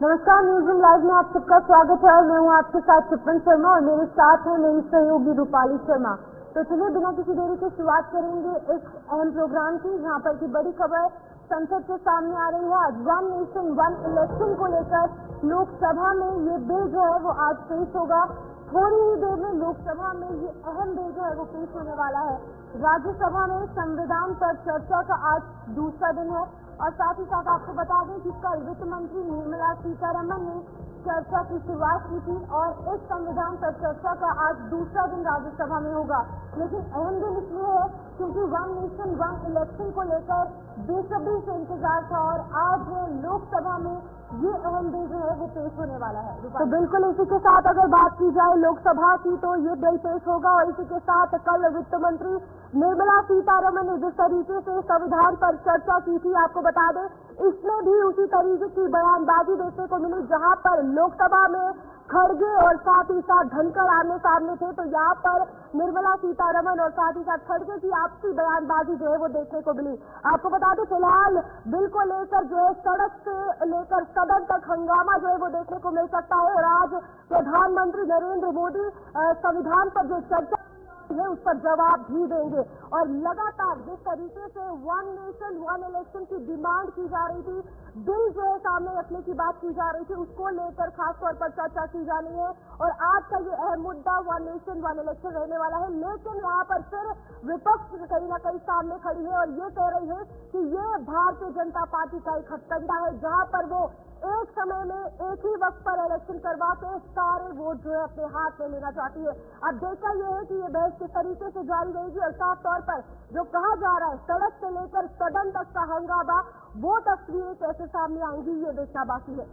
नमस्कार, news live में आप सबका स्वागत है। मैं हूं आपके साथ चिपन शर्मा और मेरे साथ है मेरी सहयोगी रूपाली शर्मा। तो चलिए बिना किसी देरी के शुरुआत करेंगे इस अहम प्रोग्राम की, जहां पर की बड़ी खबर संसद के सामने आ रही है। आज वन नेशन वन इलेक्शन को लेकर लोकसभा में ये बिल जो है वो आज पेश होगा। थोड़ी ही देर में लोकसभा में ये अहम बिल जो है वो पेश होने वाला है। राज्यसभा में संविधान पर चर्चा का आज दूसरा दिन है और साथ ही साथ आपको बता दें कि कल वित्त मंत्री निर्मला सीतारमण ने चर्चा की शुरुआत की थी और इस संविधान पर चर्चा का आज दूसरा दिन राज्यसभा में होगा। लेकिन अहम दिन इसलिए है क्योंकि वन नेशन वन इलेक्शन को लेकर बेसब्री से इंतजार था और आज लोकसभा में ये अहम बिल जो है वो पेश होने वाला है। तो बिल्कुल इसी के साथ अगर बात की जाए लोकसभा की तो ये बिल पेश होगा और इसी के साथ कल वित्त मंत्री निर्मला सीतारमण ने जिस तरीके से संविधान पर चर्चा की थी, आपको बता दें इसमें भी उसी तरीके की बयानबाजी देखने को मिली, जहां पर लोकसभा में खड़गे और साथ ही साथ धनखड़ आमने सामने थे। तो यहाँ पर निर्मला सीतारमण और साथ ही साथ खड़गे की आपसी बयानबाजी जो है वो देखने को मिली। आपको बता दें फिलहाल बिल को लेकर जो है सड़क से लेकर सदन तक हंगामा जो है वो देखने को मिल सकता है और आज प्रधानमंत्री नरेंद्र मोदी संविधान पर जो चर्चा है उस पर जवाब भी देंगे। और लगातार जिस तरीके से वन नेशन वन इलेक्शन की डिमांड की जा रही थी, बिल जो है सामने रखने की बात की जा रही थी, उसको लेकर खास तौर पर चर्चा की जानी है और आज का ये अहम मुद्दा वन नेशन वन इलेक्शन रहने वाला है। लेकिन यहाँ पर फिर विपक्ष कहीं ना कहीं सामने खड़ी है और ये कह रही है कि ये भारतीय जनता पार्टी का एक हथकंडा है, जहाँ पर वो एक समय में एक ही वक्त पर इलेक्शन करवा के सारे वोट जो है अपने हाथ में लेना चाहती है। अब देखा यह है कि ये बहस किस तरीके से जारी रहेगी और साफ तौर पर जो कहा जा रहा है सड़क से लेकर सदन तक का हंगामा, वो तस्वीरें कैसे सामने आएंगी ये देखना बाकी है।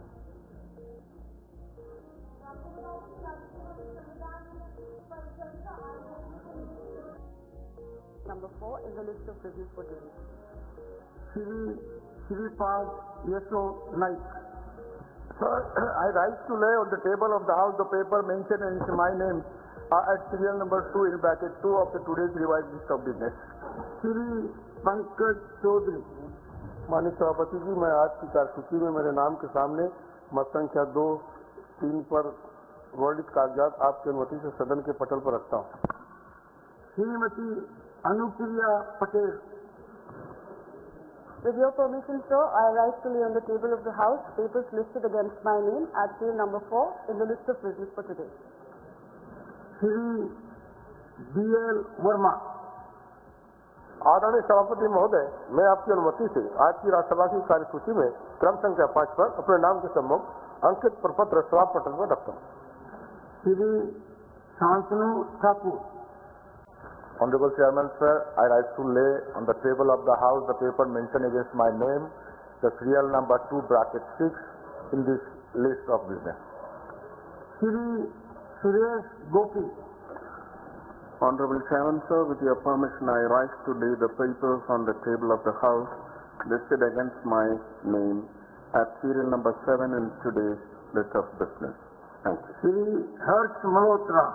Number 4 is the list of business for today. Shri Paz Yesho Naik. Sir, I rise to lay on the table of the House the paper mentioned in my name at serial number 2 in bracket 2 of the today's revised list of business. Shri Pankaj Chaudhary. माननीय सभापति जी, मैं आज की कार्यसूची में मेरे नाम के सामने मत संख्या 2, 3 पर वर्णित कागजात आपकी अनुमति से सदन के पटल पर रखता हूँ। Shrimati Anupriya Patel. With your permission, sir, I rise to lay on the table of the House papers listed against my name at serial number 4 in the list of business for today. Shri D.L. Verma. आदरणीय सभापति महोदय, मैं आपकी अनुमति से आज की राज्यसभा की कार्यसूची में क्रम संख्या 5 पर अपने नाम के सम्मुख अंकित प्रपत्र सभा पटल पर रखता हूँ। Shri Shantanu Thakur. Honorable Chairman, sir, I rise to lay on the table of the House the paper mentioned against my name, the serial number 2 bracket 6 in this list of business. Shri Suresh Gopi. Honorable Chairman, sir, with your permission, I rise to lay the papers on the table of the House listed against my name at serial number 7 in today's list of business. Thank you. Shri Harsh Malhotra.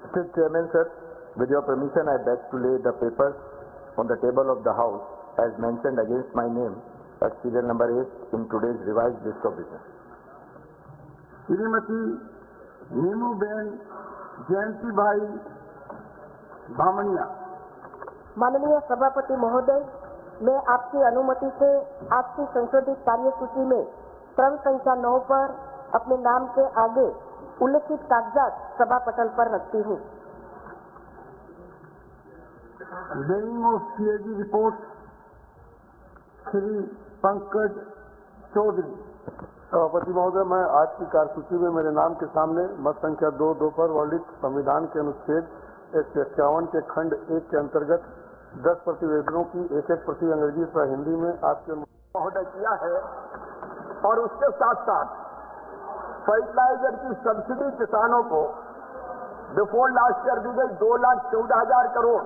Mr. Chairman, sir, with your permission, I beg to lay the papers on the table of the House as mentioned against my name at serial number 8 in today's revised list of business. Shrimati नीमूबेन जयंती भाई भामनिया। माननीय सभापति महोदय, मैं आपकी अनुमति से आपकी संशोधित कार्यसूची में क्रम संख्या 9 पर अपने नाम के आगे उल्लेखित कागजात सभा पटल पर रखती हूँ। Weighing of CAG report, Shri Pankaj Chaudhary. सभापति महोदय, मैं आज की कार्यसूची में मेरे नाम के सामने मत संख्या 2 पर वर्णित संविधान के अनुच्छेद 151 के खंड 1 के अंतर्गत 10 प्रतिवेदनों की एक प्रति अंग्रेजी तथा हिंदी में आपके महोदय किया है और उसके साथ साथ फर्टिलाइजर की सब्सिडी किसानों को बिफोर लास्ट ईयर दी गई 2,14,000 करोड़,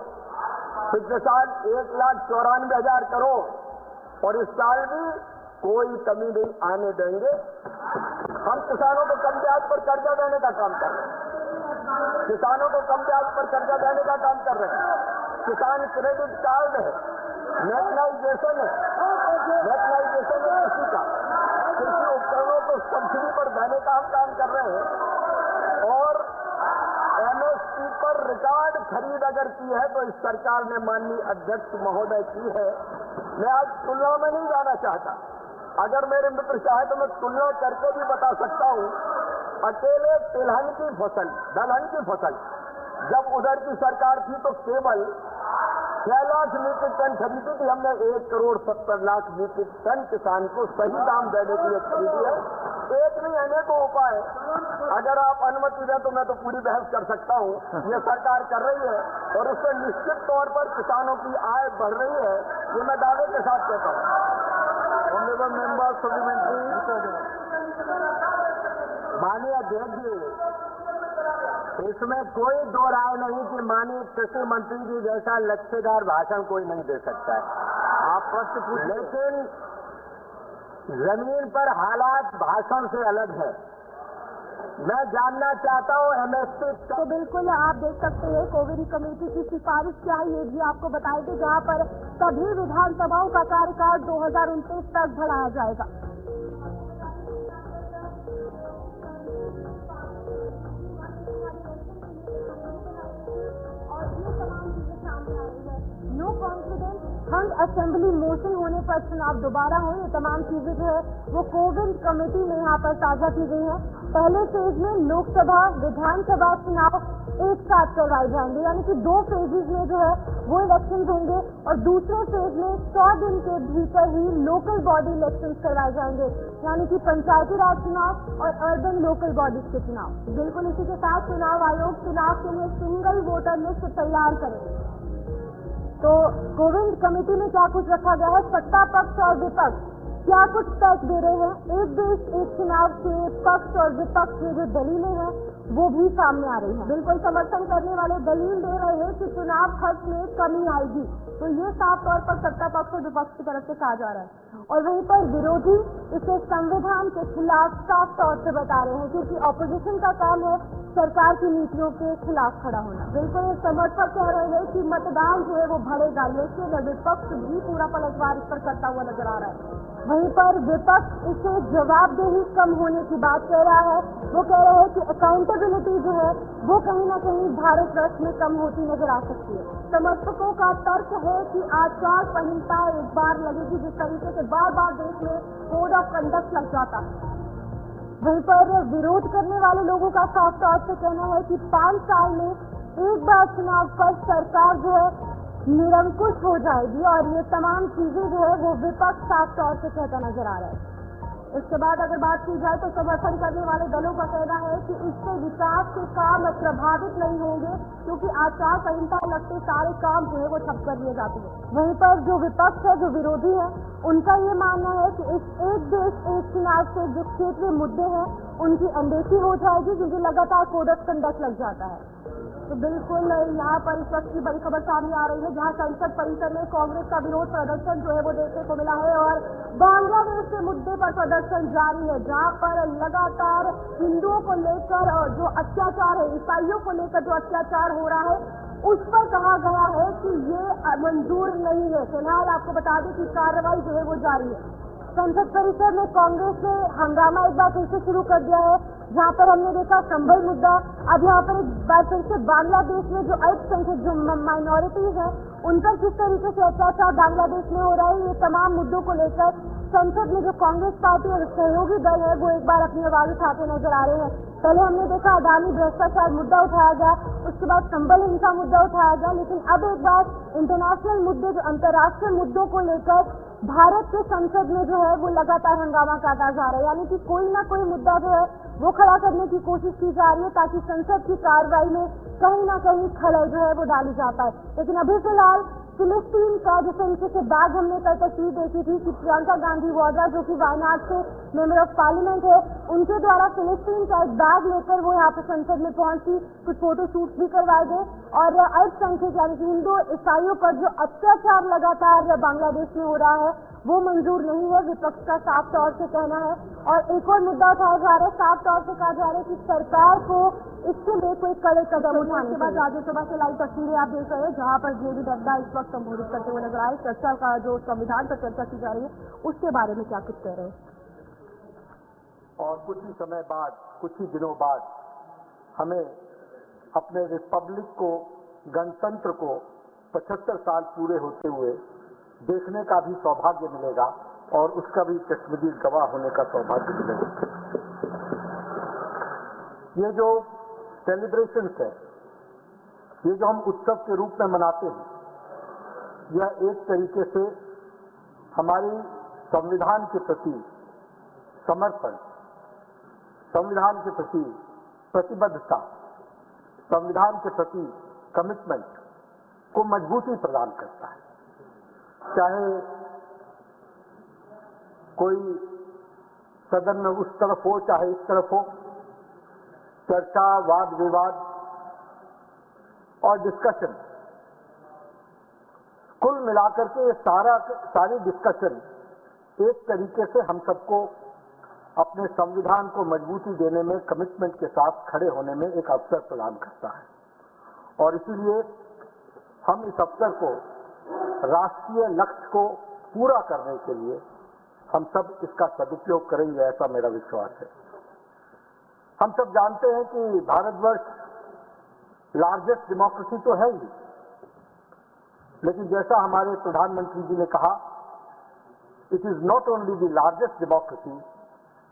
पिछले साल 1,94,000 करोड़ और इस साल भी कोई कमी नहीं आने देंगे। हम किसानों को कम ब्याज पर कर्जा देने का काम कर रहे हैं, किसानों को कम ब्याज पर कर्जा देने का काम कर रहे हैं। किसान क्रेडिट कार्ड है, मैकेनाइजेशन है कृषि का, कृषि उपकरणों तो सब्सिडी पर देने का हम काम कर रहे हैं और एमएसपी पर रिकॉर्ड खरीद अगर की है तो इस सरकार ने माननीय अध्यक्ष महोदय की है। मैं आज तुलना में नहीं जाना चाहता, अगर मेरे मित्र चाहे तो मैं तुलना करके भी बता सकता हूं। अकेले तिलहन की फसल, दलहन की फसल जब उधर की सरकार थी तो केवल 6 लाख मीट्रिक टन खरीदी थी हमने, 1,70,00,000 मीट्रिक टन किसान को सही दाम देने के लिए खरीदी है। एक नहीं अनेकों उपाय, अगर आप अनुमति दें तो मैं तो पूरी बहस कर सकता हूं। ये सरकार कर रही है और उससे निश्चित तौर पर किसानों की आय बढ़ रही है, ये मैं दावे के साथ कहता हूं। Honourable member supplementary. माननीय अध्यक्ष जी, इसमें कोई दो राय नहीं कि माननीय कृषि मंत्री जी जैसा लक्ष्यदार भाषण कोई नहीं दे सकता है। आप प्रश्न पूछ, लेकिन जमीन पर हालात भाषण से अलग है। मैं जानना चाहता हूँ एमएसपी। तो बिल्कुल आप देख सकते हैं कोविड कमेटी की सिफारिश क्या है ये भी आपको बताएंगे, जहाँ पर सभी विधानसभाओं का कार्यकाल 2029 तक बढ़ाया जाएगा। नो कॉन्फिडेंस हंग असेंबली मोशन होने पर चुनाव दोबारा हो, ये तमाम चीजें जो है वो कोविड कमेटी में यहाँ पर साझा की गई है। पहले फेज में लोकसभा विधानसभा चुनाव एक साथ करवाए जाएंगे, यानी कि 2 फेजेज में जो है वो इलेक्शन होंगे और दूसरे फेज में 100 दिन के भीतर ही लोकल बॉडी इलेक्शन करवाए जाएंगे, यानी कि पंचायती राज चुनाव और अर्बन लोकल बॉडीज के चुनाव। बिल्कुल इसी के साथ चुनाव आयोग चुनाव के लिए सिंगल वोटर लिस्ट तैयार करेंगे। तो कोविड कमेटी में क्या कुछ रखा गया है, सत्ता पक्ष और विपक्ष क्या कुछ टैक्स दे रहे हैं। एक देश एक चुनाव के पक्ष और विपक्ष में जो दलीलें हैं वो भी सामने आ रही हैं। बिल्कुल समर्थन करने वाले दलील दे रहे हैं कि चुनाव खर्च में कमी आएगी, तो ये साफ तौर पर सत्ता पक्ष और विपक्ष की तरफ से कहा जा रहा है। और वहीं पर विरोधी इसे संविधान के खिलाफ साफ तौर से बता रहे हैं, क्योंकि ऑपोजिशन का काम है सरकार की नीतियों के खिलाफ खड़ा होना। बिल्कुल समर्थक कह रहे हैं कि मतदान जो है वो बढ़ेगा, लेकिन विपक्ष भी पूरा पलटवार इस पर करता हुआ नजर आ रहा है। वहीं पर विपक्ष इसे जवाबदेही कम होने की बात कह रहा है। वो कह रहे हैं कि अकाउंटेबिलिटी जो है वो कहीं ना कहीं भारतवर्ष में कम होती नजर आ सकती है। समर्थकों का तर्क है कि आचार संहिता एक बार लगेगी, जिस तरीके से बार बार देश में कोड ऑफ कंडक्ट लग जाता है। वहीं पर विरोध करने वाले लोगों का साफ तौर से कहना है कि 5 साल में एक बार चुनाव पर सरकार जो है निरंकुश हो जाएगी, और ये तमाम चीजें जो है वो विपक्ष साफ तौर से कहता नजर आ रहा है। इसके बाद अगर बात की जाए तो समर्थन करने वाले दलों का कहना है कि इससे विकास के काम प्रभावित नहीं होंगे, क्योंकि आचार संहिता लगते सारे काम जो है वो ठप कर लिए जाते हैं। वहीं पर जो विपक्ष है, जो विरोधी है, उनका ये मानना है कि इस एक देश एक चुनाव से जो क्षेत्रीय मुद्दे हैं उनकी अनदेखी हो जाएगी, क्योंकि लगातार कोड ऑफ कंडक्ट लग जाता है। तो बिल्कुल यहाँ पर इस वक्त की बड़ी खबर सामने आ रही है, जहाँ संसद परिसर में कांग्रेस का विरोध प्रदर्शन जो है वो देखने को मिला है, और बांग्लादेश के मुद्दे पर प्रदर्शन जारी है, जहाँ पर लगातार हिंदुओं को लेकर और जो अत्याचार है, ईसाइयों को लेकर जो अत्याचार हो रहा है उस पर कहा गया है कि ये मंजूर नहीं है। फिलहाल आपको बता दें कि कार्रवाई जो है वो जारी है। संसद परिसर में कांग्रेस ने हंगामा एक बार फिर से शुरू कर दिया है, जहाँ पर हमने देखा संभल मुद्दा। अब यहाँ पर एक बार फिर से बांग्लादेश में जो अल्पसंख्यक जो माइनॉरिटीज है उन पर किस तरीके से अत्याचार बांग्लादेश में हो रहा है, ये तमाम मुद्दों को लेकर संसद में जो कांग्रेस पार्टी और सहयोगी दल है वो एक बार अपनी आवाज उठाते नजर आ रहे हैं। पहले हमने देखा अडानी भ्रष्टाचार मुद्दा उठाया गया, उसके बाद संबल हिंसा मुद्दा उठाया गया, लेकिन अब एक बार इंटरनेशनल मुद्दे, जो अंतर्राष्ट्रीय मुद्दों को लेकर भारत के संसद में जो है वो लगातार हंगामा काटा जा रहा है, यानी कि कोई ना कोई मुद्दा जो है वो खड़ा करने की कोशिश की जा रही है, ताकि संसद की कार्रवाई में कहीं ना कहीं खलल जो है वो डाली जा पाए। लेकिन अभी फिलहाल फिलिस्तीन का जो संसद से बैग हमने कल तस्वीर देखी थी कि प्रियंका गांधी वाड्रा, जो कि वायनाड से मेंबर ऑफ पार्लियामेंट है, उनके द्वारा फिलिस्तीन का एक बैग लेकर वो यहाँ पे संसद में पहुंची, कुछ फोटो शूट भी करवाए गए, और अल्पसंख्यक यानी कि हिंदू ईसाइयों पर जो अत्याचार लगातार बांग्लादेश में हो रहा है वो मंजूर नहीं है, विपक्ष का साफ तौर से कहना है। और एक और मुद्दा उठाया जा रहा है, साफ तौर से कहा जा रहा है कि सरकार को इसके लिए कोई कड़े कदम उठाने के बाद राज्यसभा से लाइव तस्वीरें आप देख रहे हैं, जहाँ पर जेडी नड्डा इस वक्त संबोधित करते हुए नजर आए। चर्चा का जो संविधान पर चर्चा की जा रही है उसके बारे में क्या कुछ कह रहे हैं? और कुछ ही समय बाद, कुछ ही दिनों बाद हमें अपने रिपब्लिक को, गणतंत्र को 75 साल पूरे होते हुए देखने का भी सौभाग्य मिलेगा और उसका भी चश्मदीद गवाह होने का सौभाग्य मिलेगा। ये जो सेलिब्रेशंस है, ये जो हम उत्सव के रूप में मनाते हैं, यह एक तरीके से हमारी संविधान के प्रति समर्पण, संविधान के प्रति प्रतिबद्धता, संविधान के प्रति कमिटमेंट को मजबूती प्रदान करता है। चाहे कोई सदन में उस तरफ हो चाहे इस तरफ हो, चर्चा, वाद विवाद और डिस्कशन, कुल मिलाकर के ये सारी डिस्कशन एक तरीके से हम सबको अपने संविधान को मजबूती देने में, कमिटमेंट के साथ खड़े होने में एक अवसर प्रदान करता है। और इसीलिए हम इस अवसर को, राष्ट्रीय लक्ष्य को पूरा करने के लिए हम सब इसका सदुपयोग करेंगे, ऐसा मेरा विश्वास है। हम सब जानते हैं कि भारतवर्ष लार्जेस्ट डेमोक्रेसी तो है ही, लेकिन जैसा हमारे प्रधानमंत्री जी ने कहा, it is not only the largest democracy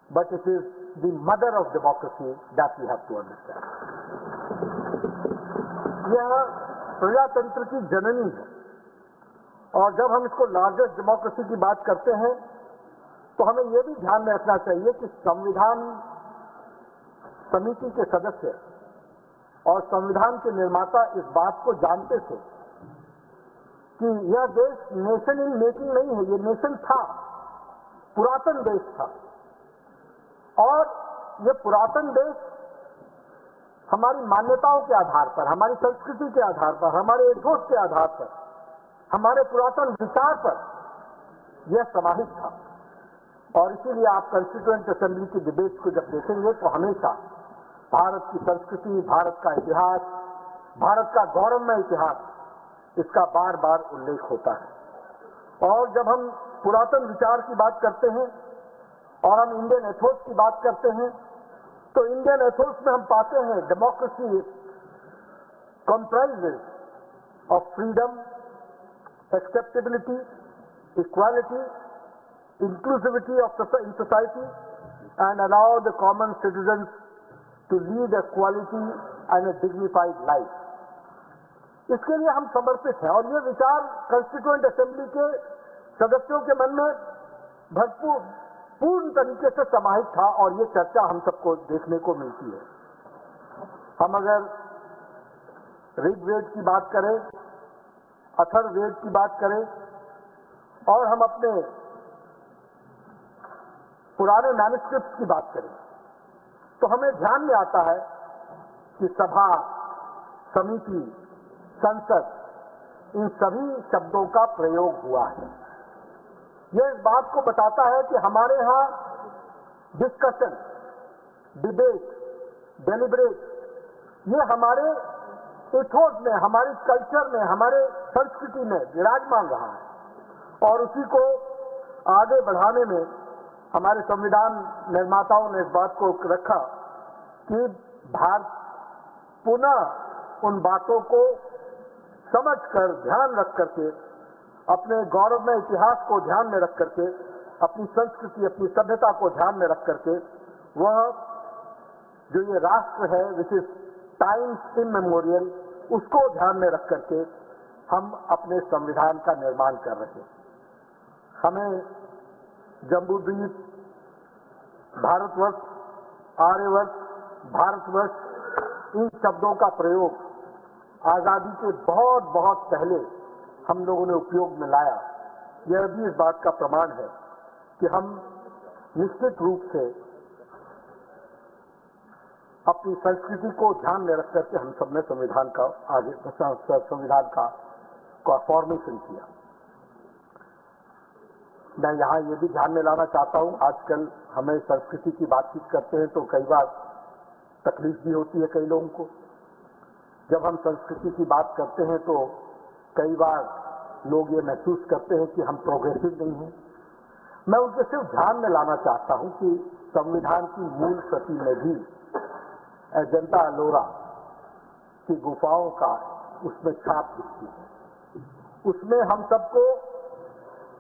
but it is the mother of democracy, that we have to understand. यह प्रजातंत्र की जननी है और जब हम इसको लार्जेस्ट डेमोक्रेसी की बात करते हैं तो हमें यह भी ध्यान में रखना चाहिए कि संविधान समिति के सदस्य और संविधान के निर्माता इस बात को जानते थे कि यह देश नेशन इन मेकिंग नहीं है, ये नेशन था, पुरातन देश था। और ये पुरातन देश हमारी मान्यताओं के आधार पर, हमारी संस्कृति के आधार पर, हमारे एथोस के आधार पर, हमारे पुरातन विचार पर यह समाहित था। और इसीलिए आप कॉन्स्टिट्यूएंट असेंबली की डिबेट को जब देखेंगे तो हमेशा भारत की संस्कृति, भारत का इतिहास, भारत का गौरवमय इतिहास, इसका बार बार उल्लेख होता है। और जब हम पुरातन विचार की बात करते हैं और हम इंडियन एथोस की बात करते हैं तो इंडियन एथोस में हम पाते हैं democracy comprises of freedom, acceptability, equality, inclusivity of in society and allow the common citizens to lead a quality and a dignified life. इसके लिए हम समर्पित हैं और ये विचार कॉन्स्टिट्यूएंट असेंबली के सदस्यों के मन में भरपूर पूर्ण तरीके से समाहित था और ये चर्चा हम सबको देखने को मिलती है। हम अगर ऋग्वेद की बात करें, अथर्ववेद की बात करें और हम अपने पुराने मैन्युस्क्रिप्ट की बात करें तो हमें ध्यान में आता है कि सभा, समिति, संसद, इन सभी शब्दों का प्रयोग हुआ है। यह इस बात को बताता है कि हमारे यहाँ डिस्कशन, डिबेट, डेलिब्रेट, ये हमारे इथोस में, हमारी कल्चर में, हमारे संस्कृति में विराजमान रहा है। और उसी को आगे बढ़ाने में हमारे संविधान निर्माताओं ने इस बात को रखा कि भारत पुनः उन बातों को समझकर, ध्यान रख करके, अपने गौरवमय इतिहास को ध्यान में रख करके, अपनी संस्कृति, अपनी सभ्यता को ध्यान में रख करके, वह जो ये राष्ट्र है विच इज टाइम्स इमेमोरियल, उसको ध्यान में रख करके हम अपने संविधान का निर्माण कर रहे हैं। हमें जम्बूद्वीप, भारतवर्ष, आर्यवर्ष, भारतवर्ष, इन शब्दों का प्रयोग आजादी के बहुत बहुत पहले हम लोगों ने उपयोग में लाया। यह भी इस बात का प्रमाण है कि हम निश्चित रूप से अपनी संस्कृति को ध्यान में रख करके हम सबने संविधान का संविधान का फॉर्मेशन किया। मैं यहाँ ये भी ध्यान में लाना चाहता हूँ, आजकल हमें संस्कृति की बातचीत करते हैं तो कई बार तकलीफ भी होती है कई लोगों को। जब हम संस्कृति की बात करते हैं तो कई बार लोग ये महसूस करते हैं कि हम प्रोग्रेसिव नहीं हैं, मैं उनके सिर्फ ध्यान में लाना चाहता हूं कि संविधान की मूल प्रति में भी अजंता अलोरा की गुफाओं का उसमें छाप दिखती है। उसमें हम सबको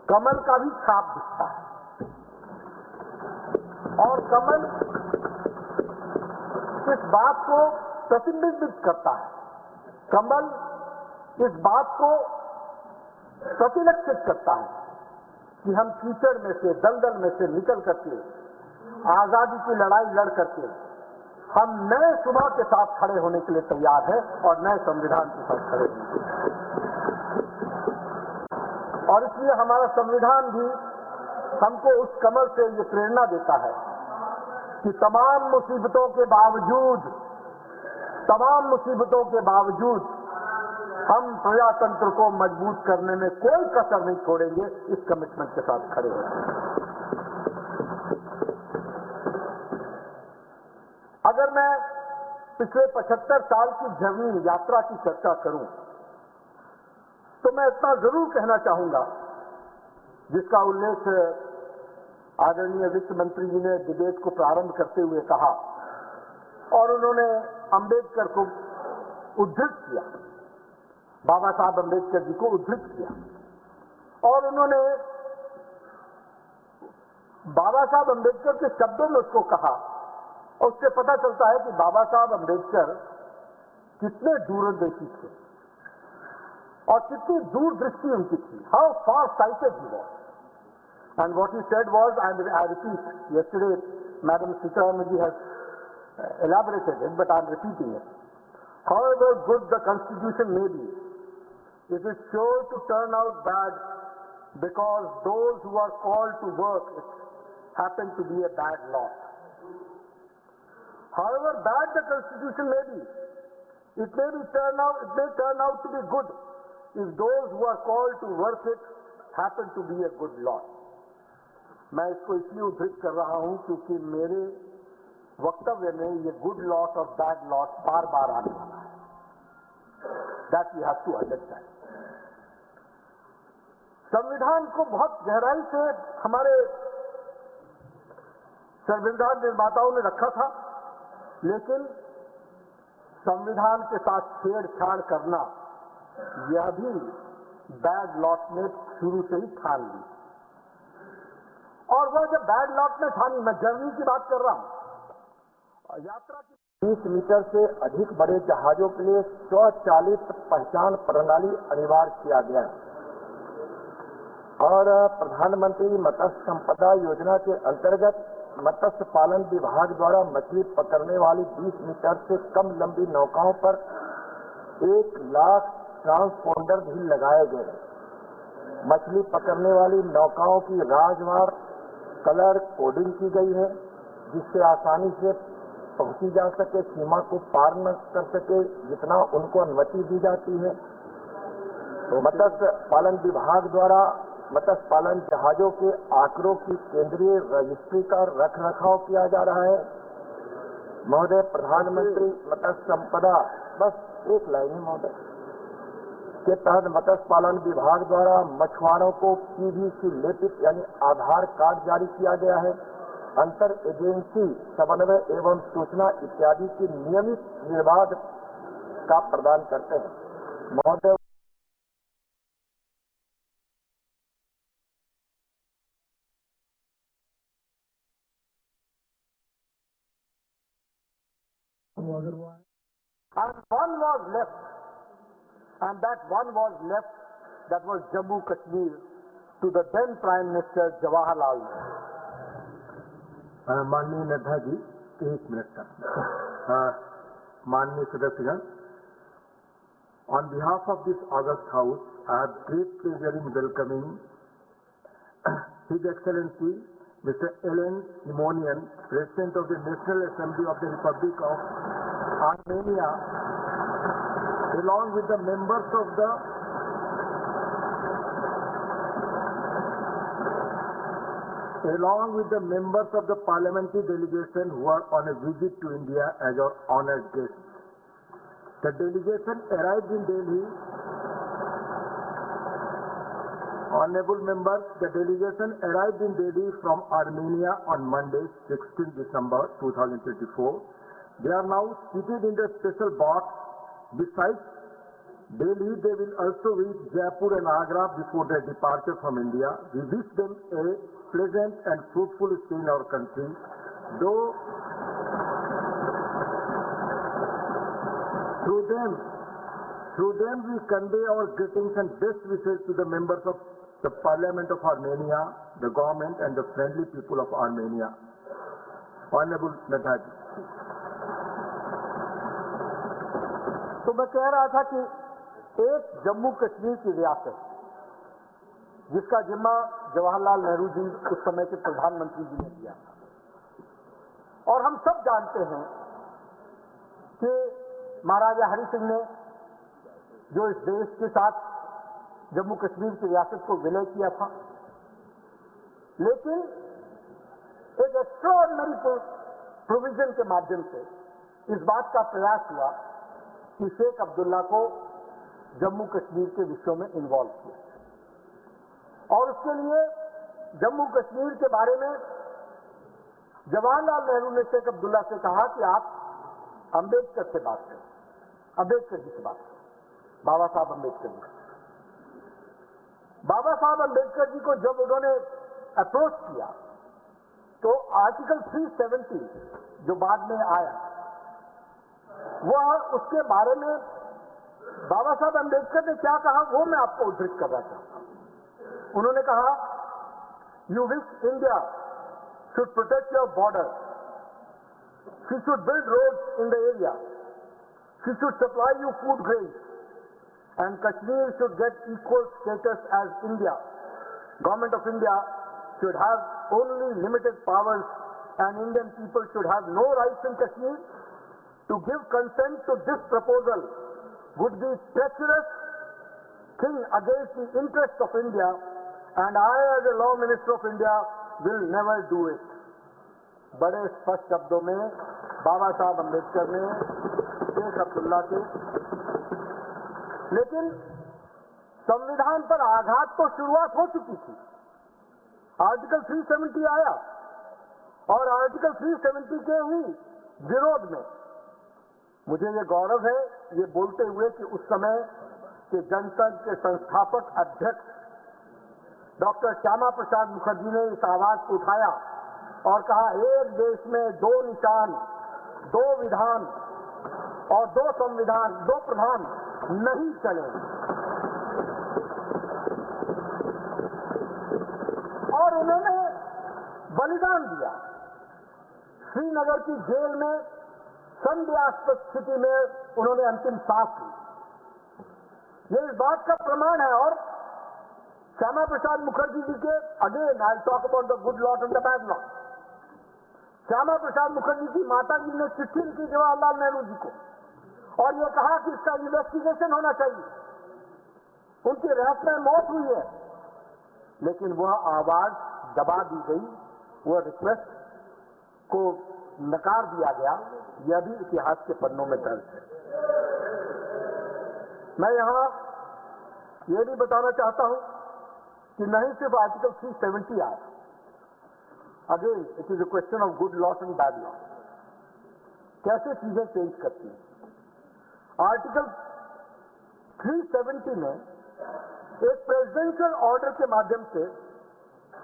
कमल का भी छाप दिखता है और कमल इस बात को प्रतिबिंबित करता है, कमल इस बात को प्रतिलक्षित करता है कि हम कीचड़ में से, दलदल में से निकल करके आजादी की लड़ाई लड़ करके हम नए सुबह के साथ खड़े होने के लिए तैयार हैं और नए संविधान के साथ खड़े होंगे। और इसलिए हमारा संविधान भी हमको उस कमल से ये प्रेरणा देता है कि तमाम मुसीबतों के बावजूद हम प्रजातंत्र को मजबूत करने में कोई कसर नहीं छोड़ेंगे, इस कमिटमेंट के साथ खड़े होंगे। अगर मैं पिछले 75 साल की जर्नी यात्रा की चर्चा करूं तो मैं इतना जरूर कहना चाहूंगा, जिसका उल्लेख आदरणीय वित्त मंत्री जी ने डिबेट को प्रारंभ करते हुए कहा और उन्होंने अंबेडकर को उद्धृत किया, बाबा साहब अंबेडकर जी को उद्धृत किया और उन्होंने बाबा साहब अंबेडकर के शब्दों में उसको कहा और उससे पता चलता है कि बाबा साहब अंबेडकर कितने दूरदर्शी थे और कितनी दूरदृष्टि उनकी थी। How far sighted he was. And what he said was, I repeat, yesterday Madam Sitaraman ji has elaborated it, but I am repeating it. However good the Constitution may be, it is sure to turn out bad because those who are called to work it happen to be a bad lot. However bad the Constitution may be, it may turn out to be good if those who are called to work it happen to be a good lot. मैं इसको इसलिए उद्धृत कर रहा हूं क्योंकि मेरे वक्तव्य में ये गुड लॉट और बैड लॉट बार बार आने वाला है। That we have to understand. संविधान को बहुत गहराई से हमारे संविधान निर्माताओं ने रखा था, लेकिन संविधान के साथ छेड़छाड़ करना यह भी बैड लॉट ने शुरू से ही ठान ली और वह जब बैड लॉट में ठानी, मैं जर्नी की बात कर रहा हूं, यात्रा की 20 मीटर से अधिक बड़े जहाजों के लिए स्वचालित पहचान प्रणाली अनिवार्य किया गया और प्रधानमंत्री मत्स्य संपदा योजना के अंतर्गत मत्स्य पालन विभाग द्वारा मछली पकड़ने वाली 20 मीटर से कम लंबी नौकाओं पर 1 लाख ट्रांसपोंडर भी लगाए गए। मछली पकड़ने वाली नौकाओं की राजमार्ग कलर कोडिंग की गई है, जिससे आसानी से पहुंची जा सके, सीमा को पार न कर सके जितना उनको अनुमति दी जाती है। तो मत्स्य पालन विभाग द्वारा मत्स्य पालन जहाजों के आंकड़ों की केंद्रीय रजिस्ट्री का रख रखाव किया जा रहा है। महोदय, प्रधानमंत्री मत्स्य संपदा, बस एक लाइन है महोदय, के तहत मत्स्य पालन विभाग द्वारा मछुआरों को पीवीसी लेपित यानी आधार कार्ड जारी किया गया है। अंतर एजेंसी समन्वय एवं सूचना इत्यादि की नियमित निर्बाध का प्रदान करते हैं। महोदय, and one was left, and that one was left, that was Jammu Kashmir, to the then Prime Minister Jawaharlal Nehru. माननीय नड्डा जी, 1 मिनट तक। माननीय सदस्यगण, on behalf of this august house, I have great pleasure in welcoming His Excellency Mr. Alen Simonian, President of the National Assembly of the Republic of Armenia, along with the members of the parliamentary delegation who are on a visit to India as our honored guests. The delegation arrived in Delhi Honorable members, the delegation arrived in Delhi from Armenia on Monday, 16 December 2024. They are now seated in the special box. Besides Delhi, they will also reach Jaipur and Agra before their departure from India. We wish them a pleasant and fruitful stay in our country. Through them we convey our greetings and best wishes to the members of the Parliament of Armenia, the government and the friendly people of Armenia. Honorable Netaji. तो मैं कह रहा था कि एक जम्मू कश्मीर की रियासत जिसका जिम्मा जवाहरलाल नेहरू जी उस समय के प्रधानमंत्री जी ने दिया था, और हम सब जानते हैं कि महाराजा हरि सिंह ने जो इस देश के साथ जम्मू कश्मीर की रियासत को विलय किया था, लेकिन एक एक्स्ट्राऑर्डिनरी प्रोविजन के माध्यम से इस बात का प्रयास हुआ कि शेख अब्दुल्ला को जम्मू कश्मीर के विषयों में इन्वॉल्व किया, और उसके लिए जम्मू कश्मीर के बारे में जवाहरलाल नेहरू ने शेख अब्दुल्ला से कहा कि आप अंबेडकर से बात करें, अंबेडकर जी से बात करें, बाबा साहब अंबेडकर जी। बाबा साहब अंबेडकर जी को जब उन्होंने अप्रोच किया तो आर्टिकल 370 जो बाद में आया, वह उसके बारे में बाबा साहब अंबेडकर ने क्या कहा वो मैं आपको उद्धृत करना चाहता हूं। उन्होंने कहा, you wish India should protect your border, she should build roads in the area, she should supply you food grains, and Kashmir should get equal status as India. Government of India should have only limited powers and Indian people should have no rights in Kashmir. To give consent to this proposal would be treacherous thing against the interests of India, and I as a law minister of India will never do it. बड़े स्पष्ट शब्दों में बाबा साहब अंबेडकर ने शेख अब्दुल्ला के, लेकिन संविधान पर आघात तो शुरुआत हो चुकी थी। आर्टिकल 370 आया और आर्टिकल 370 के ही विरोध में मुझे ये गौरव है ये बोलते हुए कि उस समय के जनसंघ के संस्थापक अध्यक्ष डॉक्टर श्यामा प्रसाद मुखर्जी ने इस आवाज को उठाया और कहा, एक देश में दो निशान, दो विधान और दो संविधान, दो प्रधान नहीं चले। और उन्होंने बलिदान दिया। श्रीनगर की जेल में संदेहास्पद स्थिति में उन्होंने अंतिम सांस ली। ये इस बात का प्रमाण है। और श्यामा प्रसाद मुखर्जी जी के, again I talk about the good lot and the bad lot, Shyama Prasad Mukherjee की माता जी ने चिट्ठी लिखी जवाहरलाल नेहरू जी को और ये कहा कि इसका इन्वेस्टिगेशन होना चाहिए। उनकी रहस्यमय मौत हुई है, लेकिन वह आवाज दबा दी गई, वह रिक्वेस्ट को नकार दिया गया। यह भी इतिहास के पन्नों में दर्ज है। मैं यहां यह भी बताना चाहता हूं कि नहीं सिर्फ आर्टिकल 370 आया, again it is a question of good lot and bad lot, कैसे चीजें चेंज करती हैं। आर्टिकल 370 में एक प्रेसिडेंशियल ऑर्डर के माध्यम से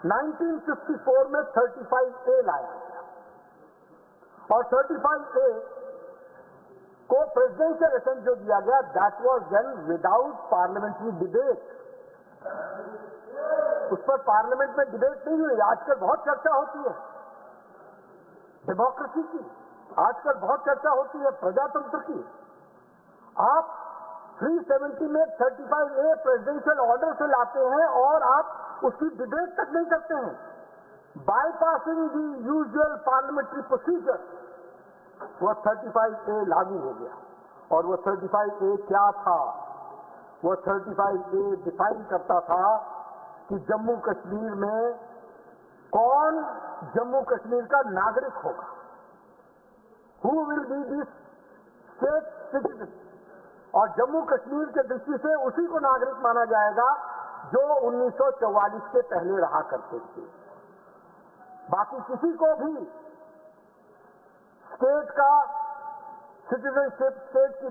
1954 में 35A लाया गया और 35A को प्रेसिडेंशियल असेंट जो दिया गया, that was then without parliamentary debate. उस पर पार्लियामेंट में डिबेट नहीं हुई। आजकल बहुत चर्चा होती है डेमोक्रेसी की, आजकल बहुत चर्चा होती है प्रजातंत्र की। आप 370 में 35A प्रेसिडेंशियल ऑर्डर से लाते हैं और आप उसकी डिबेट तक नहीं करते हैं, बाईपासिंग दी यूजुअल पार्लियामेंट्री प्रोसीजर। वह 35A लागू हो गया और वह 35A क्या था? वह 35A डिफाइन करता था कि जम्मू कश्मीर में कौन जम्मू कश्मीर का नागरिक होगा, who will be this state citizen. और जम्मू कश्मीर के दृष्टि से उसी को नागरिक माना जाएगा जो 1944 के पहले रहा करते थे। बाकी किसी को भी स्टेट का सिटीजनशिप, स्टेट की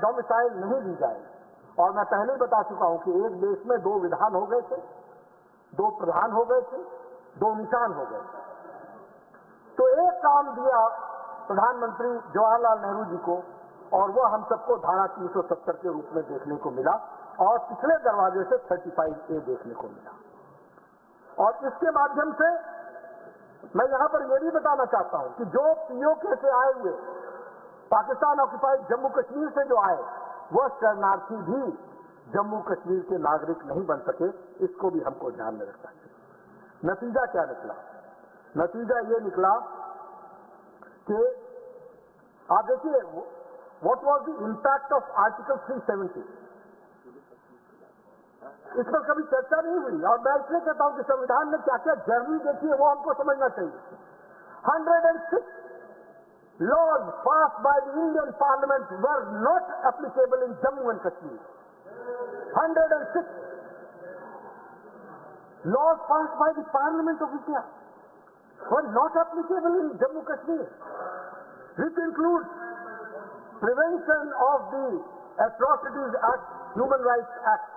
डोमिसाइल नहीं दी जाएगी। और मैं पहले ही बता चुका हूं कि एक देश में 2 विधान हो गए थे, 2 प्रधान हो गए थे, 2 निशान हो गए थे। तो एक काम दिया प्रधानमंत्री जवाहरलाल नेहरू जी को, और वो हम सबको धारा 370 के रूप में देखने को मिला, और पिछले दरवाजे से 35A देखने को मिला। और इसके माध्यम से मैं यहां पर यह भी बताना चाहता हूं कि जो POK से आए हुए, पाकिस्तान ऑक्युपाइड जम्मू कश्मीर से जो आए, वह शरणार्थी भी जम्मू कश्मीर के नागरिक नहीं बन सके। इसको भी हमको ध्यान में रखना चाहिए। नतीजा क्या निकला? नतीजा ये निकला कि आप देखिए, what was the impact of article 370। इस पर कभी चर्चा नहीं हुई, और मैं इसलिए कहता हूं कि संविधान में क्या क्या जर्नी देखी है वो हमको समझना चाहिए। 106 laws passed by the Indian Parliament were not applicable in Jammu and Kashmir. 106 laws passed by the Parliament of India were not applicable in Jammu Kashmir, which includes Prevention of the Atrocities Act, Human Rights Act.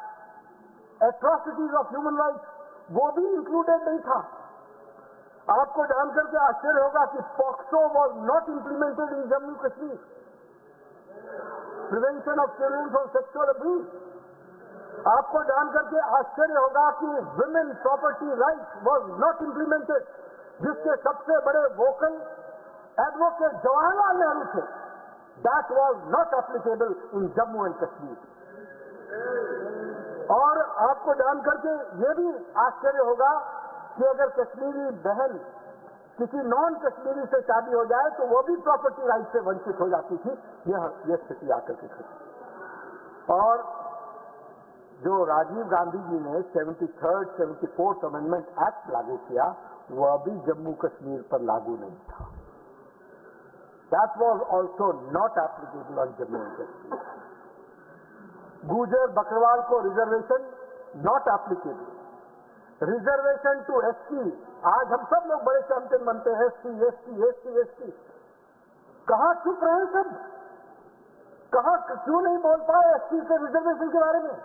Atrocities of Human Rights, वो भी included नहीं था। आपको जानकर के आश्चर्य होगा कि POCSO was not implemented in Jammu Kashmir. Prevention of children from sexual abuse, आपको जानकर के आश्चर्य होगा कि women property rights was not implemented, जिसके सबसे बड़े वोकल एडवोकेट जवाहरलाल नेहरू थे। That was not applicable in Jammu and Kashmir. और आपको जानकर के ये भी आश्चर्य होगा कि अगर कश्मीरी बहन किसी नॉन कश्मीरी से शादी हो जाए तो वो भी प्रॉपर्टी राइट से वंचित हो जाती थी। यह स्थिति आकर के थी। और जो राजीव गांधी जी ने 73rd, 74th अमेंडमेंट एक्ट लागू किया, वह भी जम्मू कश्मीर पर लागू नहीं था। That was also not applicable on Jammu and Kashmir. Gujjar Bakarwal को reservation not applicable. Reservation to SC, आज हम सब लोग बड़े चैंपियन बनते हैं SC। कहां चुप रहे सब? कहां क्यों नहीं बोल पाए SC के रिजर्वेशन के बारे में?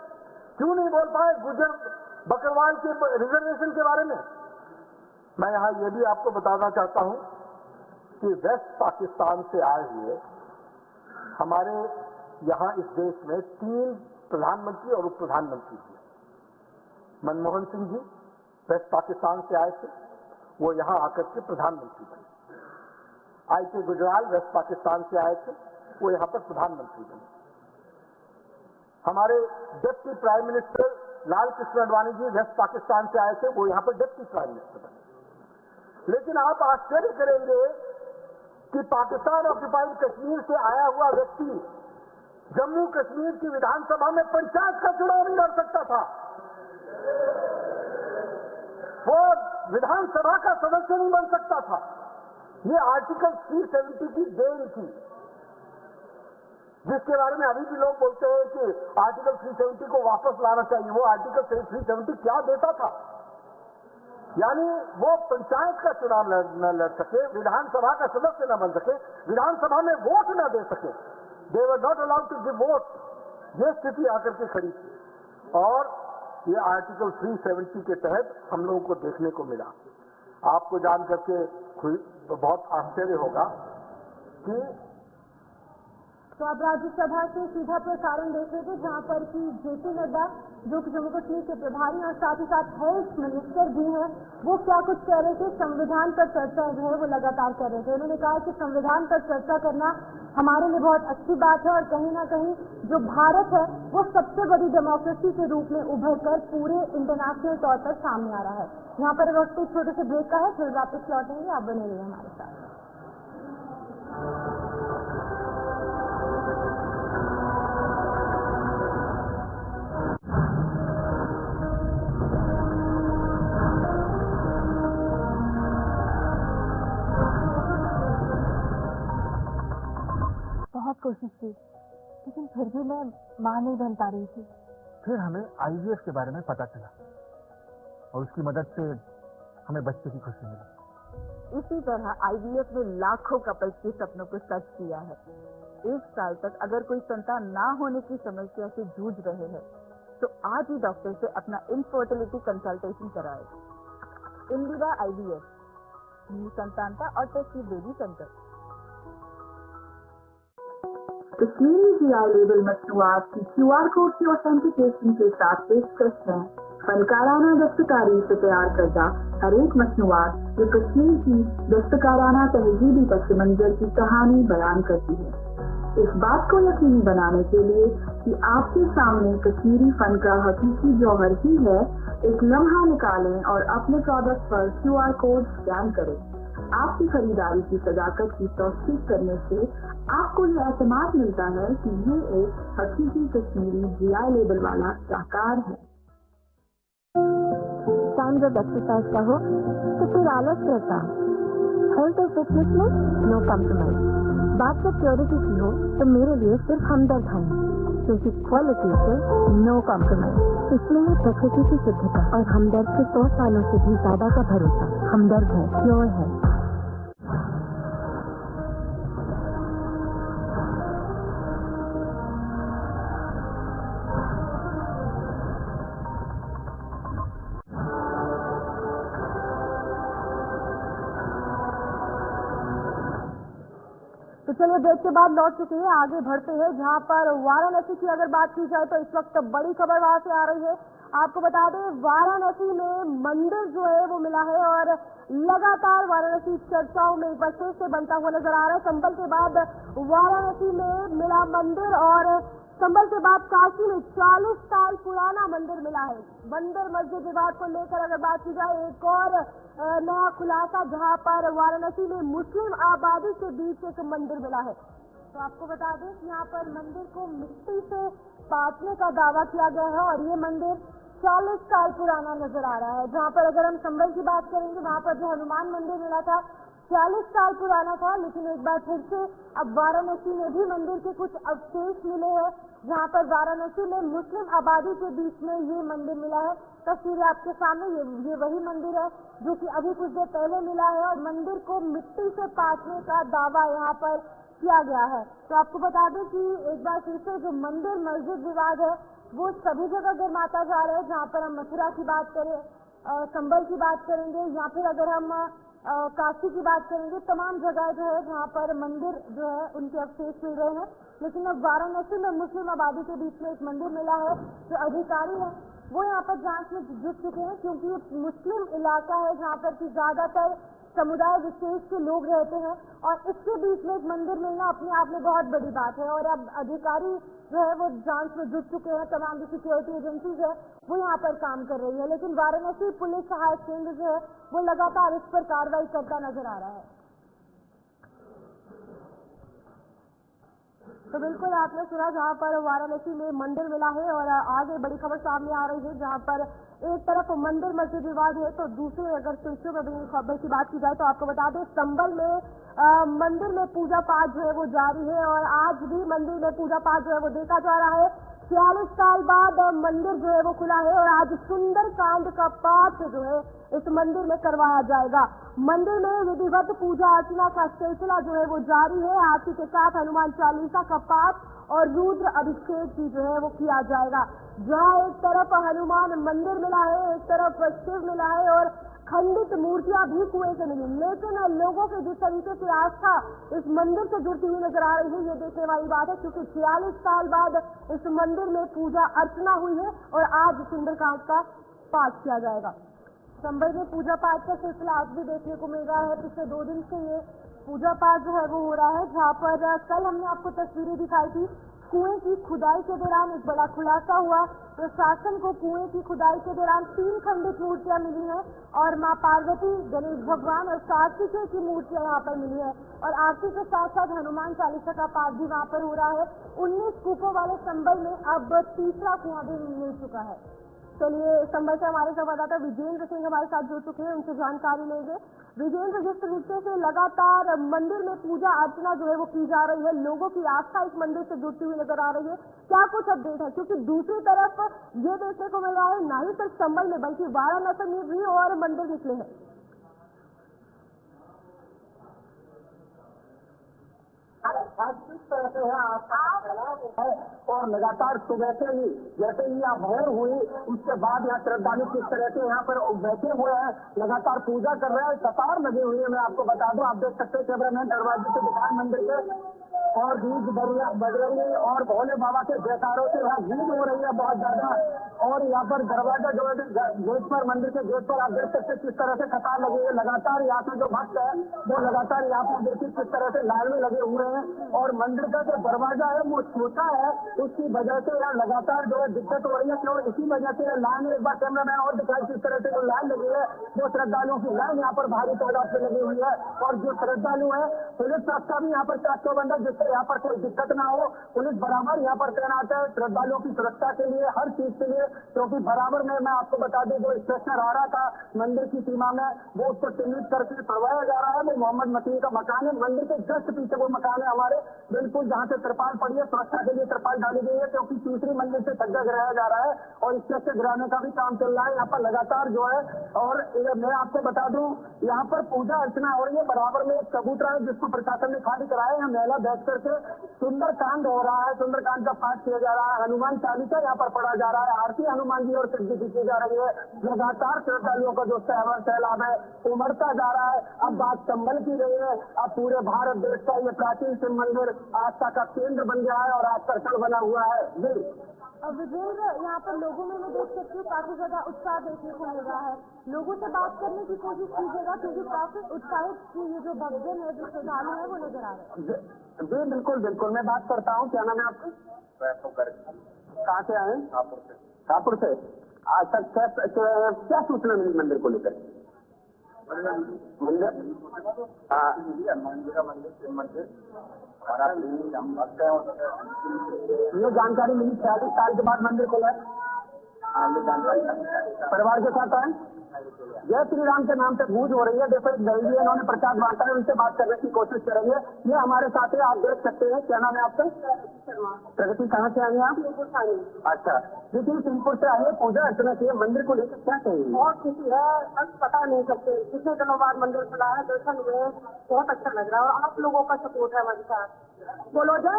क्यों नहीं बोल पाए गुजर बकरवाल के रिजर्वेशन के बारे में? मैं यहां यह भी आपको बताना चाहता हूं कि वेस्ट पाकिस्तान से आए हुए हमारे यहां इस देश में 3 प्रधानमंत्री और उप प्रधानमंत्री थे। मनमोहन सिंह जी वेस्ट पाकिस्तान से आए थे, वो यहां आकर के प्रधानमंत्री बने। I.K. गुजराल वेस्ट पाकिस्तान से आए थे, वो यहां पर प्रधानमंत्री बने। हमारे deputy prime minister Lal Krishna Advani ji waste Pakistan से आए थे, वो यहां पर डिप्टी प्राइम मिनिस्टर बने। लेकिन आप आश्चर्य करेंगे कि पाकिस्तान ऑक्युपाइड कश्मीर से आया हुआ व्यक्ति जम्मू कश्मीर की विधानसभा में पंचायत का चुनाव नहीं लड़ सकता था। वो विधानसभा का सदस्य नहीं बन सकता था। ये आर्टिकल 370 की देन थी, जिसके बारे में अभी भी लोग बोलते हैं कि आर्टिकल 370 को वापस लाना चाहिए। वो आर्टिकल 370 क्या देता था? यानी वो पंचायत का चुनाव न लड़ सके, विधानसभा का सदस्य न बन सके, विधानसभा में वोट न दे सके। They were not allowed to give vote. ये स्थिति आकर के खड़ी थी, और ये आर्टिकल 370 के तहत हम लोगों को देखने को मिला। आपको जान करके बहुत आश्चर्य होगा कि तो अब राज्यसभा से सीधा प्रसारण देख रहे थे, जहाँ पर कि JP नड्डा जो कि जम्मू कश्मीर के प्रभारी और साथ ही साथ हेल्थ मिनिस्टर भी हैं, वो क्या कुछ कह रहे थे। संविधान पर चर्चा जो है वो लगातार कर रहे थे। उन्होंने कहा कि संविधान पर चर्चा करना हमारे लिए बहुत अच्छी बात है, और कहीं ना कहीं जो भारत है वो सबसे बड़ी डेमोक्रेसी के रूप में उभर कर पूरे इंटरनेशनल तौर पर सामने आ रहा है। यहाँ पर वक्त एक छोटे से ब्रेक का है, फिर वापस लौटेंगे। आप बने रहिए हमारे साथ। बहुत कोशिश की, लेकिन फिर भी मैं मां नहीं बन पा रही थी। फिर हमें IVF के बारे में पता चला और उसकी मदद से हमें बच्चे की खुशी मिली। इसी तरह IVF ने लाखों कपल्स के सपनों को सच किया है। 1 साल तक अगर कोई संतान ना होने की समस्या से जूझ रहे हैं तो आज ही डॉक्टर से अपना इनफर्टिलिटी कंसल्टेशन कराएं। इंदिरा IVF, न्यू संतानता और test baby centre. Kashmiri GI label मसनूआत की QR कोड की ऑथेंटिकेशन के साथ पेशकश है फनकाराना दस्तकारी से तैयार करदा हर एक मसनूआत जो कश्मीर की दस्तकाराना तहजीबी पस मंजर की कहानी बयान करती है। इस बात को यकीनी बनाने के लिए कि आपके सामने कश्मीरी फन का हकीकी जौहर ही है, एक लम्हा निकालें और अपने प्रोडक्ट पर QR कोड स्कैन करें। आपकी खरीदारी की सदाकत की तौसीक करने से आपको ये एतमाद मिलता है कि ये एक हकीकी कश्मीरी GI लेबल वाला शाहकार है। टाइम जब एक्सरसाइज का हो तो फिर आलस रहता। हेल्थ और फिटनेस में नो कॉम्प्रोमाइज। बात जब प्योरिटी की हो तो मेरे लिए सिर्फ हमदर्द है, क्योंकि क्वालिटी से नो कॉम्प्रोमाइज। इसलिए प्रकृति की शुद्धता और हमदर्द के 100 सालों से भी ज्यादा का भरोसा। हमदर्द है, प्योर है। तो चलिए ब्रेक के बाद लौट चुके हैं, आगे बढ़ते हैं जहां पर वाराणसी की अगर बात की जाए तो इस वक्त बड़ी खबर वहां से आ रही है। आपको बता दें वाराणसी में मंदिर जो है वो मिला है और लगातार वाराणसी चर्चाओं में एक बार फिर से बनता हुआ नजर आ रहा है। संभल के बाद वाराणसी में मिला मंदिर और संभल के बाद काशी में 40 साल पुराना मंदिर मिला है। मंदिर मस्जिद विवाद को लेकर अगर बात की जाए एक और नया खुलासा जहां पर वाराणसी में मुस्लिम आबादी के बीच एक मंदिर मिला है। तो आपको बता दें कि यहाँ पर मंदिर को मिट्टी से पाटने का दावा किया गया है और ये मंदिर 40 साल पुराना नजर आ रहा है। जहाँ पर अगर हम संभल की बात करेंगे वहाँ पर जो हनुमान मंदिर मिला था 40 साल पुराना था, लेकिन एक बार फिर से अब वाराणसी में भी मंदिर के कुछ अवशेष मिले हैं जहाँ पर वाराणसी में मुस्लिम आबादी के बीच में ये मंदिर मिला है। तस्वीर आपके सामने ये वही मंदिर है जो कि अभी कुछ देर पहले मिला है और मंदिर को मिट्टी से पाटने का दावा यहाँ पर किया गया है। तो आपको बता दें कि एक बार फिर से जो मंदिर मस्जिद विवाद है वो सभी जगह गर्माता जा रहा है। जहाँ पर हम मथुरा की बात करें, संभल की बात करेंगे या फिर अगर हम काशी की बात करेंगे, तमाम जगह जो है जहाँ पर मंदिर जो है उनके अवशेष मिल रहे हैं। लेकिन अब वाराणसी में मुस्लिम आबादी के बीच में एक मंदिर मिला है। जो अधिकारी है वो यहाँ पर जांच में जुट चुके हैं, क्योंकि ये मुस्लिम इलाका है जहाँ पर की ज्यादातर समुदाय विशेष के लोग रहते हैं और इसके बीच में एक मंदिर मिलना अपने आप में बहुत बड़ी बात है। और अब अधिकारी जो है वो जांच में जुट चुके हैं, तमाम जो सिक्योरिटी एजेंसीज है वो यहाँ पर काम कर रही है। लेकिन वाराणसी पुलिस सहायक केंद्र जो है वो लगातार इस पर कार्रवाई करता नजर आ रहा है। तो बिल्कुल आपने सुना जहाँ पर वाराणसी में मंदिर मिला है और आगे बड़ी खबर सामने आ रही है जहाँ पर एक तरफ मंदिर मस्जिद विवाद है तो दूसरे अगर सिलसिले में भी खबर की बात की जाए तो आपको बता दें संभल में मंदिर में पूजा पाठ जो है वो जारी है और आज भी मंदिर में पूजा पाठ जो है वो देखा जा रहा है। 46 साल बाद मंदिर जो है वो खुला है और आज सुंदर कांड का पाठ जो है इस मंदिर में करवाया जाएगा। मंदिर में विधिवत पूजा अर्चना का सिलसिला जो है वो जारी है। आरती के साथ हनुमान चालीसा का पाठ और रुद्र अभिषेक भी जो है वो किया जाएगा। जहाँ एक तरफ हनुमान मंदिर मिला है, एक तरफ शिव मिला है और खंडित मूर्तियां भी कुएं से मिली, लेकिन लोगों के जिस तरीके की आस्था इस मंदिर से जुड़ती हुई नजर आ रही है ये देखने वाली बात है, क्योंकि 46 साल बाद इस मंदिर में पूजा अर्चना हुई है और आज सुंदरकांड का पाठ किया जाएगा। संभल में पूजा पाठ का सिलसिला आज भी देखने को मिल रहा है। पिछले 2 दिन से ये पूजा पाठ जो है वो हो रहा है, जहाँ पर कल हमने आपको तस्वीरें दिखाई थी। कुएं की खुदाई के दौरान एक बड़ा खुलासा हुआ। प्रशासन को कुएं की खुदाई के दौरान 3 खंडित मूर्तियां मिली हैं और मां पार्वती, गणेश भगवान और कार्तिकेय की मूर्तियां यहाँ पर मिली है और आरती के साथ साथ हनुमान चालीसा का पाठ भी वहाँ पर हो रहा है। 19 कूपों वाले संभल में अब तीसरा कुआं भी मिल चुका है। चलिए संभल से हमारे संवाददाता विजेंद्र सिंह हमारे साथ जुड़ चुके हैं, उनसे जानकारी लेंगे। विजेंद्र, जिस तरीके से लगातार मंदिर में पूजा अर्चना जो है वो की जा रही है, लोगों की आस्था इस मंदिर से जुड़ती हुई नजर आ रही है, क्या कुछ अपडेट है? क्योंकि दूसरी तरफ ये देखने को मिल रहा है न ही सिर्फ संभल में बल्कि वाराणसी में भी और मंदिर निकले हैं। और लगातार सुबह से ही जैसे ही यहाँ भोर हुई उसके बाद यहाँ श्रद्धालु किस तरह से यहाँ पर बैठे हुए हैं, लगातार पूजा कर रहे हैं, कतार लगी हुई है। मैं आपको बता दूं, आप देख सकते हैं कैमरामैन दरवाजे से दिखाएं मंदिर के, और बीज बजरंगी और भोले बाबा के जयकारों से यहाँ भीड़ हो रही है बहुत ज्यादा। और यहाँ पर दरवाजा जो है गेट पर, मंदिर के गेट पर आप देख सकते हैं किस तरह से कतार लगी है। लगातार यहाँ से जो भक्त है वो लगातार यहाँ पर देखिए किस तरह से लाइन में लगे हुए हैं। और मंदिर का जो दरवाजा है वो छोटा है, उसकी वजह से यहाँ लगातार जो है दिक्कत हो रही है। क्यों? इसी वजह से लाइन, एक बार कैमरामैन और दिखाई किस तरह से जो लाइन लगी है, वो श्रद्धालुओं की लाइन यहाँ पर भारी तादाद से लगी हुई है। और जो श्रद्धालु है, पुलिस का भी यहाँ पर चाकचौबंद है, जिससे यहाँ पर कोई दिक्कत ना हो। पुलिस बराबर यहाँ पर तैनात है श्रद्धालुओं की सुरक्षा के लिए, हर चीज के लिए। क्योंकि बराबर में मैं आपको बता दूं, जो स्टेशन आ रहा था मंदिर की सीमा में, वो उसको चिन्हित करके करवाया जा रहा है। वो मोहम्मद मतीन का मकान है, मंदिर के जस्ट पीछे वो मकान है हमारे, बिल्कुल जहाँ से त्रिपाल पड़ी है, सुरक्षा के लिए त्रिपाल डाली गई है। क्योंकि तीसरी मंजिल से छज्जा गिराया जा रहा है और स्टेज से गिराने का भी काम चल रहा है यहाँ पर लगातार जो है। और मैं आपको बता दूं, यहाँ पर पूजा अर्चना हो रही है। बराबर में एक चबूतरा है जिसको प्रशासन ने खाली कराया है। यहाँ महिला बैठ करके सुंदरकांड हो रहा है, सुंदरकांड का पाठ किया जा रहा है, हनुमान चालीसा यहाँ पर पढ़ा जा रहा है, आरती हनुमान जी और सिद्धि की जा रही है। लगातार श्रद्धालुओं का जो सैलाब है उमड़ता जा रहा है। अब बात संभल की रही है, अब पूरे भारत देश का ये प्राचीन शिव मंदिर आस्था का केंद्र बन गया है और आकर्षण बना हुआ है। जी विजेंद्र, यहाँ पर लोगों में मैं देख सकती हूँ काफी ज्यादा उत्साह देखने को मिल रहा है। लोगों से बात करने की कोशिश कीजिएगा क्योंकि काफी उत्साहित ये जो भक्तजन है, जो श्रद्धालु है, वो नजर आ रहे हैं। जी बिल्कुल बिल्कुल, मैं बात करता हूँ। क्या नाम है आपको? कहाँ से आए? कापुर से। आज तक क्या सूचना मिली मंदिर को लेकर? मंदिर ये जानकारी मिली 46 साल के बाद मंदिर खुला है। परिवार के साथ आए, जय श्री राम के नाम से गूंज हो रही है। देखो एक दल भी इन्होंने प्रसाद बांटा है, उनसे बात करने की कोशिश करेंगे। ये हमारे साथ है, आप देख सकते हैं। क्या नाम है आपका? प्रगति। कहाँ से आए आप? अच्छा, देखिए सिंहपुर से आए, पूजा अर्चना की मंदिर को लेकर क्या चाहिए? बहुत खुशी है, बस पता नहीं सकते कितने दिनों बाद मंदिर खुला है, दर्शन हुए, बहुत अच्छा लग रहा है। और आप लोगों का सपोर्ट है हमारे साथ। बोलो जय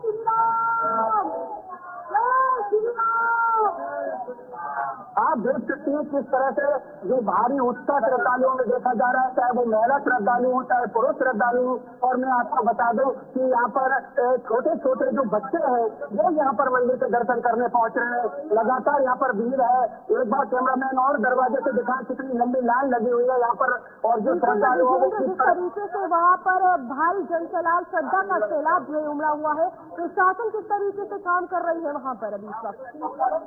श्री राम, जय श्री राम। आप देख सकते हैं किस तरह से जो भारी उत्साह श्रद्धालुओं में देखा जा रहा है, चाहे वो महिला श्रद्धालु हो चाहे पुरुष श्रद्धालु हो। और मैं आपको बता दूं कि यहाँ पर छोटे छोटे जो बच्चे हैं वो यहाँ पर मंदिर के दर्शन करने पहुंच रहे हैं। लगातार यहाँ पर भीड़ है। एक बार कैमरामैन और दरवाजे से दिखा कितनी लंबी लाइन लगी हुई है यहाँ पर। और जो श्रद्धालु है जिस तरीके से वहाँ पर भारी जनसैलाब, श्रद्धा का सैलाब जो उमड़ा हुआ है, प्रशासन किस तरीके से काम कर रही है वहाँ पर अभी इस वक्त?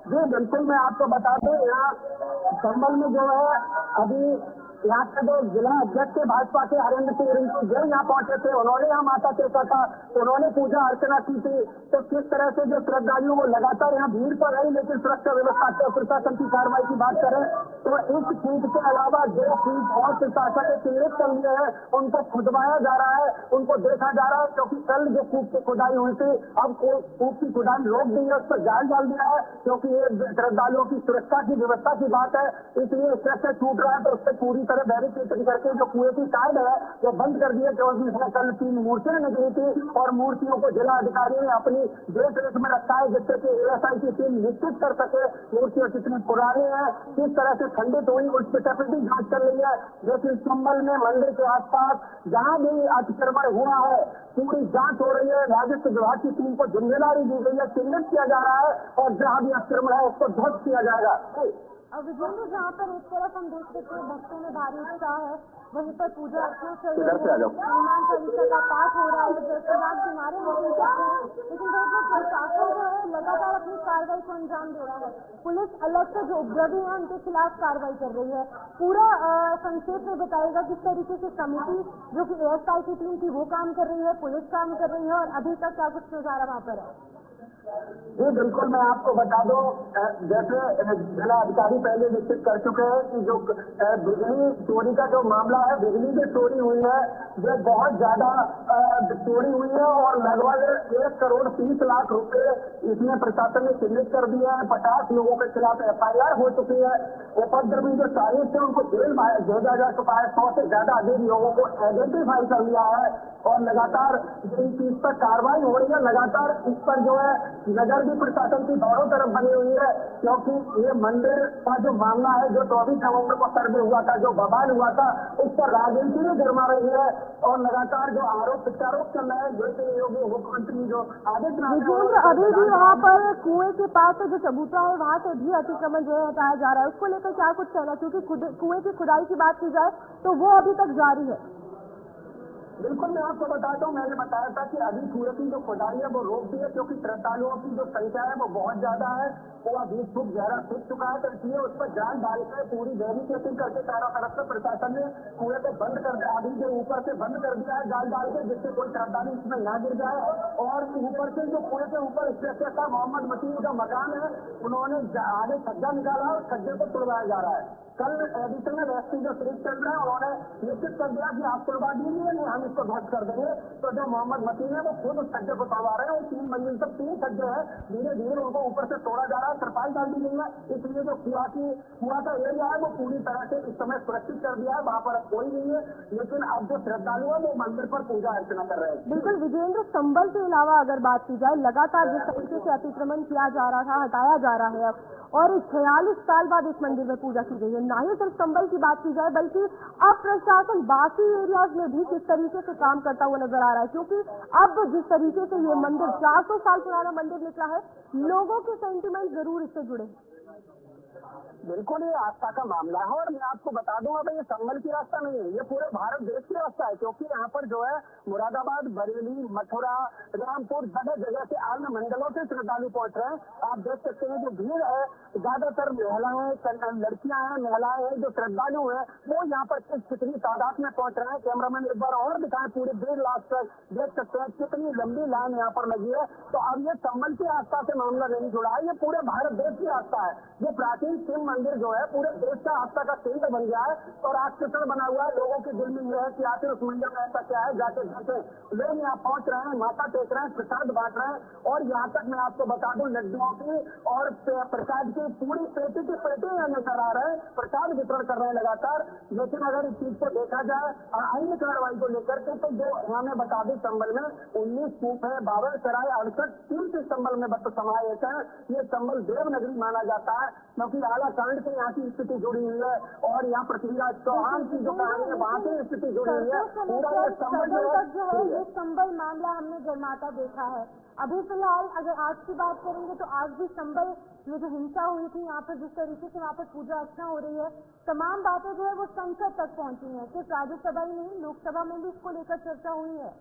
जी बिल्कुल, मैं आपको बता दूं, यहाँ संभल में जो है अभी यहाँ के जो जिला अध्यक्ष थे भाजपा के हरेंद्र सिंह रिंकू जय यहाँ पहुंचे थे। उन्होंने यहाँ माता टेका था, उन्होंने पूजा अर्चना की थी। तो किस तरह से जो श्रद्धालु वो लगातार यहाँ भीड़ पर रही, लेकिन सुरक्षा व्यवस्था के प्रशासन की कार्रवाई की बात करें तो इस सीट के अलावा जो सीट और प्रशासन ने चिन्हित कर लिए हैं उनको खुदवाया जा रहा है, उनको देखा जा रहा है। क्योंकि कल जो कूप की खुदाई हुई थी, अब कूप की खुदाई रोक दी है, उस पर जाल डाल दिया है। क्योंकि ये श्रद्धालुओं की सुरक्षा की व्यवस्था की बात है, इसलिए स्ट्रक्चर छूट रहा है तो उससे पूरी तरह बैरिकेड करके जो कुएं की साइड है वो बंद कर दिया। क्योंकि इसमें कल 3 मूर्तियां निकली थी और मूर्तियों को जिला अधिकारी ने अपनी देख रेख में रखा है, जिससे कि ASI की टीम निश्चित कर सके मूर्तियां कितनी पुरानी है, किस तरह से खंडित हुई, उस पर भी जांच कर रही है। लेकिन संभल में मंदिर के आसपास जहां भी अतिक्रमण हुआ है पूरी जांच हो रही है। राजस्व विभाग की टीम को जिम्मेदारी दी गई है, चिन्हित किया जा रहा है और जहां भी अतिक्रमण है उसको ध्वस्त किया जाएगा। विजेंद्र, जहाँ पर एक तरफ हम देख सकते हैं भक्तों में भारी उत्साह है, वहीं पर पूजा अर्चना चल रही है, हनुमान चालीसा का पाठ हो रहा है, जयप्रकाश के नारे लगे जाते हैं। लेकिन देखिए प्रशासन जो है लगातार अपनी कार्रवाई को अंजाम दे रहा है। पुलिस अलग से जो उपद्रवी है उनके खिलाफ कार्रवाई कर रही है। पूरा संक्षेप में बताएगा किस तरीके से कमेटी जो कि ASI की टीम थी वो काम कर रही है, पुलिस काम कर रही है और अभी तक क्या कुछ नजारा वहाँ पर है? जी बिल्कुल, मैं आपको बता दूं, जैसे जिला अधिकारी पहले निश्चित कर चुके हैं कि जो बिजली चोरी का जो मामला है, बिजली की चोरी हुई है, वो बहुत ज्यादा चोरी हुई है और लगभग 1,30,00,000 रुपए इसमें प्रशासन ने चिन्हित कर दिया है। 50 लोगों के खिलाफ FIR हो चुकी है। उपद्रवी जो साजिश थे उनको जेल भेजा जा चुका है। 100 से ज्यादा अधिक लोगों को आइडेंटिफाई कर लिया है और लगातार इन चीज पर कार्रवाई हो रही है। लगातार इस पर जो है नजर भी प्रशासन की दोनों तरफ बनी हुई है, क्योंकि ये मंदिर का जो मामला है, जो 24 नवंबर को सर्वे हुआ था, जो बवाल हुआ था, उस पर राजनीति भी गर्मा रही है और लगातार जो आरोप प्रत्यारोप चल रहे हैं, जैसे योगी मुख्यमंत्री जो विजेंद्र, अभी भी वहाँ पर कुएं के पास जो चबूतरा है वहाँ से भी अतिक्रमण जो है हटाया जा रहा है, उसको लेकर क्या कुछ कहना, क्योंकि कुएं की खुदाई की बात की जाए तो वो अभी तक जारी है। बिल्कुल, मैं आपको बताता हूँ, मैंने बताया था कि अभी कुएं की जो खुदाई है वो रोक दी है, क्योंकि श्रद्धालुओं की जो संख्या है वो बहुत ज्यादा है। कुआं 20 फुट गहरा सूख चुका है, तो इसलिए उस पर जान डालकर पूरी वेरिफिकेशन करके चारों तरफ से प्रशासन ने कुएं को बंद कर दिया, अभी जो ऊपर से बंद कर दिया है जाल डाल के, जिससे कोई श्रद्धालु इसमें ना गिर जाए। और ऊपर से जो कुएं के ऊपर स्ट्रक्चर था, मोहम्मद मतीन का मकान है, उन्होंने आगे छज्जा निकाला और छज्जे को तोड़वाया जा रहा है। कल एडिशनल एसपी जो श्री चल रहा है, उन्होंने निश्चित कर दिया कि आप तोड़वा दीजिए, नहीं हम इसको ध्वस्त कर देंगे। तो जो मोहम्मद मतीन है वो खुद उस छज्जे को तोड़वा रहे हैं और 3 मंजिल तक 3 छज्जे हैं, धीरे धीरे उनको ऊपर से तोड़ा जा रहा है, तरपाई डाल दी गई है। इसलिए जो कुआं का एरिया है वो पूरी तरह से इस समय सुरक्षित कर दिया है, वहाँ पर कोई नहीं है। लेकिन अब जो श्रद्धालु है वो मंदिर पर पूजा अर्चना कर रहे हैं। बिल्कुल विजेंद्र, संबल के अलावा अगर बात की जाए, लगातार जिस तरीके से अतिक्रमण किया जा रहा था, हटाया जा रहा है अब, और 46 साल बाद इस मंदिर में पूजा की गई है। ना ही सिर्फ संबल की बात की जाए, बल्कि अब प्रशासन बाकी एरियाज में भी किस तरीके से काम करता हुआ नजर आ रहा है, क्योंकि अब जिस तरीके से ये मंदिर 400 साल पुराना मंदिर निकला है, लोगों के सेंटिमेंट जरूर इससे जुड़े हैं। बिल्कुल, ये आस्था का मामला है और मैं आपको बता दूंगा भाई, ये संबल की रास्ता नहीं है, ये पूरे भारत देश की रास्ता है। क्योंकि यहाँ पर जो है मुरादाबाद, बरेली, मथुरा, रामपुर, जगह जगह से अन्य मंडलों से श्रद्धालु पहुंच रहे हैं। आप देख सकते हैं जो भीड़ है, ज्यादातर महिलाएं, लड़कियां हैं, महिलाएं हैं, जो श्रद्धालु है वो यहाँ पर कितनी तादाद में पहुंच रहे हैं। कैमरामैन एक बार और दिखाएं, पूरे 1.5 लाख तक देख सकते हैं कितनी लंबी लाइन यहाँ पर लगी है। तो अब ये संबल की आस्था से मामला नहीं जुड़ा है, ये पूरे भारत देश की आस्था है। ये प्राचीन शिव मंदिर जो है पूरे देश का आस्था का केंद्र बन गया है और आकर्षण बना हुआ है। लोगों के दिल में यह है कि आखिर उस मंदिर में ऐसा क्या है, जाके लोग यहाँ पहुंच रहे हैं, माथा टेक रहे हैं, प्रसाद बांट रहे हैं। और यहाँ तक मैं आपको बता दूं, लड्डुओं की और प्रसाद की पूरी पेटी की पेटी यहाँ नजर आ रहे हैं, प्रसाद वितरण कर रहे हैं लगातार। लेकिन अगर इस चीज को देखा जाए अन्य कार्रवाई को लेकर के, तो जो हमें बता दें, संबल में 19 कूप है, 52 सराय, 68 तीर्थ संबल में समावेश है। ये संबल देवनगरी माना जाता है, क्योंकि आला कांड से यहाँ की स्थिति जुड़ी हुई है और यहाँ पृथ्वीराज चौहान की जो कहानी है वहाँ से स्थिति जुड़ी हुई है। पूरा ये संबल जो है ये संबल मामला हमने गर्माता देखा है। अभी फिलहाल अगर आज की बात करेंगे तो आज भी संबल में जो हिंसा हुई थी, यहाँ पर जिस तरीके से वहाँ पर पूजा अर्चना हो रही है, तमाम बातें जो है वो संसद तक पहुँची हैं। सिर्फ राज्यसभा ही नहीं, लोकसभा में भी इसको लेकर चर्चा हुई है।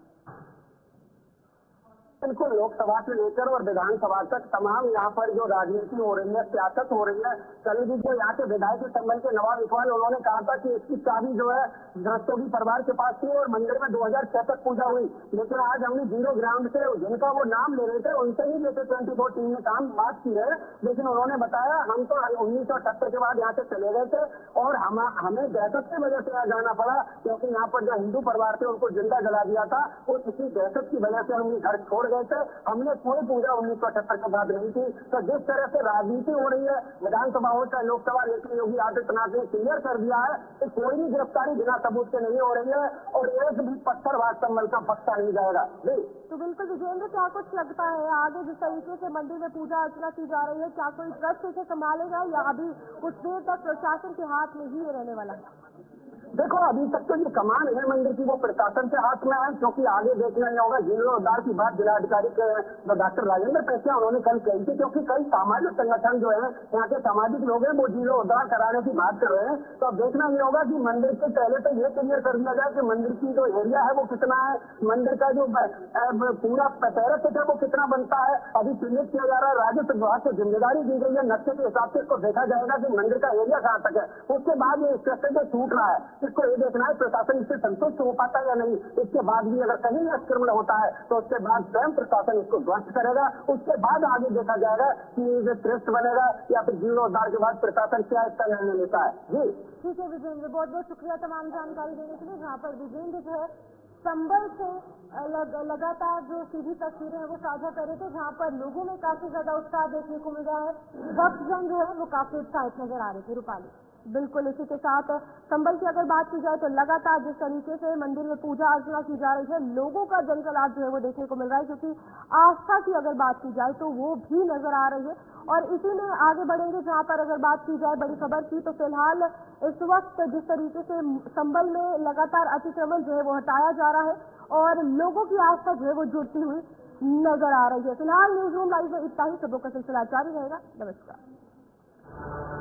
बिल्कुल, लोकसभा से लेकर और विधानसभा तक तमाम यहाँ पर जो राजनीति हो रही है, सियासत हो रही है। कल भी जो यहाँ के विधायक संबल के नवाब इकबाल, उन्होंने कहा था कि इसकी चाबी जो है रस्तोगी परिवार के पास थी और मंदिर में 2006 तक पूजा हुई। लेकिन आज हमने जीरो ग्राउंड से जिनका वो नाम ले रहे थे उनसे ही लेकर 24 टीम में काम बात की है। लेकिन उन्होंने बताया हम तो 1978 के बाद यहाँ से चले गए थे और हमें दहशत की वजह से यहाँ जाना पड़ा, क्योंकि यहाँ पर जो हिंदू परिवार थे उनको जिंदा जला दिया था और इसी दहशत की वजह से हम घर छोड़ गए थे। हमने कोई पूजा 1978 के बाद नहीं की। तो जिस तरह से राजनीति हो रही है, विधानसभा हो चाहे लोकसभा, लेकिन योगी आदित्यनाथ ने क्लियर कर दिया है कि कोई भी गिरफ्तारी बिना सबूत के नहीं हो रही है और एक भी पत्थरबाज संबल का बख्शा नहीं जाएगा। तो बिल्कुल विजेंद्र, क्या कुछ लगता है आगे जिस तरीके से मंदिर में पूजा अर्चना की जा रही है, क्या कोई ट्रस्ट इसे संभालेगा या अभी कुछ देर तक प्रशासन के हाथ में ही रहने वाला है? देखो, अभी तक तो ये कमान है मंदिर की वो प्रशासन के हाथ में है, क्योंकि आगे देखना ही होगा। जीर्णोद्धार की बात जिलाधिकारी के डॉक्टर राजेंद्र पैसिया उन्होंने कल कही थी, क्योंकि कई सामाजिक संगठन जो है, यहाँ के सामाजिक लोग हैं, वो जीर्णोद्धार कराने की बात कर रहे हैं। तो अब देखना ही होगा कि मंदिर के पहले तो ये क्लियर कर दिया जाए कि मंदिर की जो एरिया है वो कितना है, मंदिर का जो पूरा पैरस है वो कितना बनता है, अभी चिन्हित किया जा रहा है। राजस्व विभाग को जिम्मेदारी दी गई है, नक्शे के हिसाब से इसको देखा जाएगा कि मंदिर का एरिया कहाँ तक है। उसके बाद ये स्ट्रक्चर जो छूट रहा है इसको ये देखना है प्रशासन इससे संतुष्ट हो पाता है या नहीं। इसके बाद भी अगर कहीं आक्रमण होता है तो उसके बाद स्वयं प्रशासन इसको ध्वस्त करेगा, उसके बाद आगे देखा जाएगा कि ये ट्रस्ट बनेगा या फिर जीर्णोद्धार के बाद प्रशासन क्या इसका निर्णय लेता है। जी ठीक है विजेंद्र, बहुत बहुत शुक्रिया तमाम जानकारी देने के लिए। जहाँ पर विजेंद्र जो है संबल से लगातार जो सीधी तस्वीरें हैं वो साझा कर रहे थे, जहाँ पर लोगों में काफी ज्यादा उत्साह देखने को मिल रहा है। भक्तजन जो है वो काफी उत्साहित नजर आ रहे थे। रूपाली बिल्कुल इसी के साथ संबल की अगर बात की जाए तो लगातार जिस तरीके से मंदिर में पूजा अर्चना की जा रही है, लोगों का जनसलाहट जो है वो देखने को मिल रहा है, क्योंकि आस्था की अगर बात की जाए तो वो भी नजर आ रही है। और इसी में आगे बढ़ेंगे, जहां पर अगर बात की जाए बड़ी खबर की तो फिलहाल इस वक्त जिस तरीके से संबल में लगातार अतिक्रमण जो है वो हटाया जा रहा है और लोगों की आस्था जो है वो जुड़ती हुई नजर आ रही है। फिलहाल न्यूज रूम लाइव में इतना ही, खबरों का सिलसिला जारी रहेगा। नमस्कार।